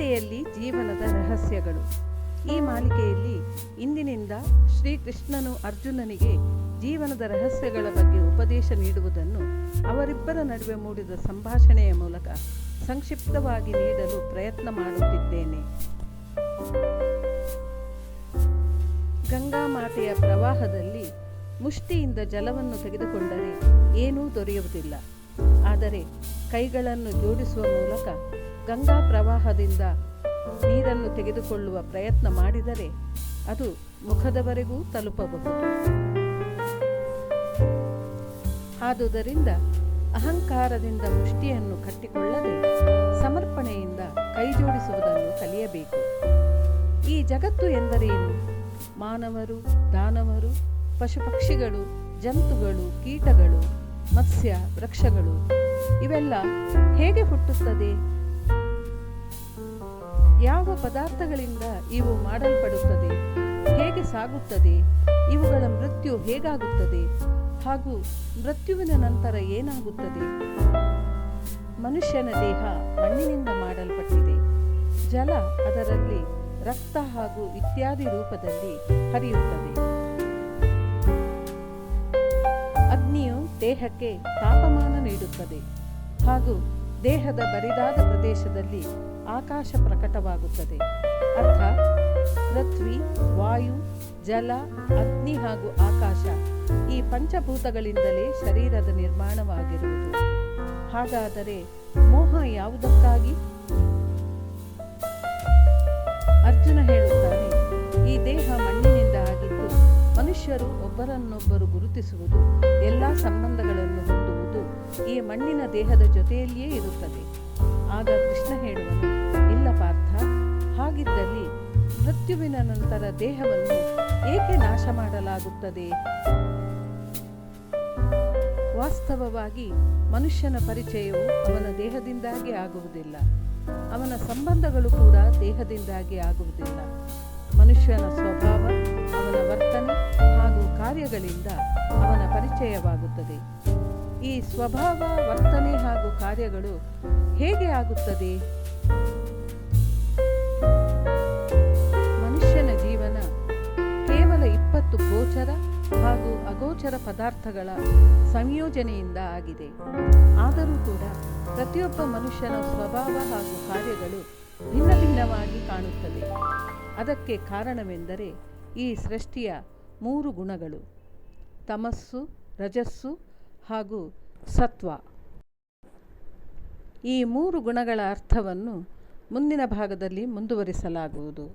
ಮಾಲಿಕೆಯಲ್ಲಿ ಜೀವನದ ರಹಸ್ಯಗಳು. ಈ ಮಾಲಿಕೆಯಲ್ಲಿ ಇಂದಿನಿಂದ ಶ್ರೀಕೃಷ್ಣನು ಅರ್ಜುನನಿಗೆ ಜೀವನದ ರಹಸ್ಯಗಳ ಬಗ್ಗೆ ಉಪದೇಶ ನೀಡುವುದನ್ನು ಅವರಿಬ್ಬರ ನಡುವೆ ಮೂಡಿದ ಸಂಭಾಷಣೆಯ ಮೂಲಕ ಸಂಕ್ಷಿಪ್ತವಾಗಿ ನೀಡಲು ಪ್ರಯತ್ನ ಮಾಡುತ್ತಿದ್ದೇನೆ. ಗಂಗಾ ಮಾತೆಯ ಪ್ರವಾಹದಲ್ಲಿ ಮುಷ್ಟಿಯಿಂದ ಜಲವನ್ನು ತೆಗೆದುಕೊಂಡರೆ ಏನೂ ದೊರೆಯುವುದಿಲ್ಲ. ಆದರೆ ಕೈಗಳನ್ನು ಜೋಡಿಸುವ ಮೂಲಕ ಗಂಗಾ ಪ್ರವಾಹದಿಂದ ನೀರನ್ನು ತೆಗೆದುಕೊಳ್ಳುವ ಪ್ರಯತ್ನ ಮಾಡಿದರೆ ಅದು ಮುಖದವರೆಗೂ ತಲುಪಬಹುದು. ಆದುದರಿಂದ ಅಹಂಕಾರದಿಂದ ಮುಷ್ಟಿಯನ್ನು ಕಟ್ಟಿಕೊಳ್ಳದೆ ಸಮರ್ಪಣೆಯಿಂದ ಕೈಜೋಡಿಸುವುದನ್ನು ಕಲಿಯಬೇಕು. ಈ ಜಗತ್ತು ಎಂದರೇನು? ಮಾನವರು, ದಾನವರು, ಪಶುಪಕ್ಷಿಗಳು, ಜಂತುಗಳು, ಕೀಟಗಳು, ಮತ್ಸ್ಯ, ವೃಕ್ಷಗಳು ಇವೆಲ್ಲ ಹೇಗೆ ಹುಟ್ಟುತ್ತದೆ? ಯಾವ ಪದಾರ್ಥಗಳಿಂದ ಇವು ಮಾಡಲ್ಪಡುತ್ತದೆ? ಹೇಗೆ ಸಾಗುತ್ತದೆ? ಇವುಗಳ ಮೃತ್ಯು ಹೇಗಾಗುತ್ತದೆ? ಹಾಗೂ ಮೃತ್ಯುವಿನ ನಂತರ ಏನಾಗುತ್ತದೆ? ಮನುಷ್ಯನ ದೇಹ ಮಣ್ಣಿನಿಂದ ಮಾಡಲ್ಪಟ್ಟಿದೆ. ಜಲ ಅದರಲ್ಲಿ ರಕ್ತ ಹಾಗೂ ಇತ್ಯಾದಿ ರೂಪದಲ್ಲಿ ಹರಿಯುತ್ತದೆ. ಅಗ್ನಿಯು ದೇಹಕ್ಕೆ ತಾಪಮಾನ ನೀಡುತ್ತದೆ ಹಾಗೂ ದೇಹದ ಬರಿದಾದ ಪ್ರದೇಶದಲ್ಲಿ ಆಕಾಶ ಪ್ರಕಟವಾಗುತ್ತದೆ. ಅರ್ಥಾತ್ ಪೃಥ್ವಿ, ವಾಯು, ಜಲ, ಅಗ್ನಿ ಹಾಗೂ ಆಕಾಶ ಈ ಪಂಚಭೂತಗಳಿಂದಲೇ ಶರೀರದ ನಿರ್ಮಾಣವಾಗಿರುವುದು. ಹಾಗಾದರೆ ಮೋಹ ಯಾವುದಕ್ಕಾಗಿ? ಅರ್ಜುನ ಹೇಳುತ್ತಾನೆ, ಈ ದೇಹ ಮಣ್ಣಿನಿಂದ ಆಗಿದ್ದು ಮನುಷ್ಯರು ಒಬ್ಬರನ್ನೊಬ್ಬರು ಗುರುತಿಸುವುದು, ಎಲ್ಲ ಸಂಬಂಧಗಳನ್ನು ಹೊಂದುವುದು ಈ ಮಣ್ಣಿನ ದೇಹದ ಜೊತೆಯಲ್ಲಿಯೇ ಇರುತ್ತದೆ. ಆಗ ಕೃಷ್ಣ ಹೇಳುವನು, ಇಲ್ಲ ಪಾರ್ಥ, ಹಾಗಿದ್ದಲ್ಲಿ ಮೃತ್ಯುವಿನ ನಂತರ ದೇಹವನ್ನು ಏಕೆ ನಾಶ ಮಾಡಲಾಗುತ್ತದೆ? ವಾಸ್ತವವಾಗಿ ಮನುಷ್ಯನ ಪರಿಚಯವು ಅವನ ದೇಹದಿಂದಾಗಿ ಆಗುವುದಿಲ್ಲ. ಅವನ ಸಂಬಂಧಗಳು ಕೂಡ ದೇಹದಿಂದಾಗಿ ಆಗುವುದಿಲ್ಲ. ಮನುಷ್ಯನ ಸ್ವಭಾವ, ಅವನ ವರ್ತನೆ ಹಾಗೂ ಕಾರ್ಯಗಳಿಂದ ಅವನ ಪರಿಚಯವಾಗುತ್ತದೆ. ಈ ಸ್ವಭಾವ, ವರ್ತನೆ ಹಾಗೂ ಕಾರ್ಯಗಳು ಹೇಗೆ ಆಗುತ್ತದೆ? ಮನುಷ್ಯನ ಜೀವನ ಕೇವಲ 20 ಗೋಚರ ಹಾಗೂ ಅಗೋಚರ ಪದಾರ್ಥಗಳ ಸಂಯೋಜನೆಯಿಂದ ಆಗಿದೆ. ಆದರೂ ಕೂಡ ಪ್ರತಿಯೊಬ್ಬ ಮನುಷ್ಯನ ಸ್ವಭಾವ ಹಾಗೂ ಕಾರ್ಯಗಳು ಭಿನ್ನ ಭಿನ್ನವಾಗಿ ಕಾಣುತ್ತವೆ. ಅದಕ್ಕೆ ಕಾರಣವೆಂದರೆ ಈ ಸೃಷ್ಟಿಯ 3 ಗುಣಗಳು: ತಮಸ್ಸು, ರಜಸ್ಸು ಹಾಗೂ ಸತ್ವ. ಈ 3 ಗುಣಗಳ ಅರ್ಥವನ್ನು ಮುಂದಿನ ಭಾಗದಲ್ಲಿ ಮುಂದುವರಿಸಲಾಗುವುದು.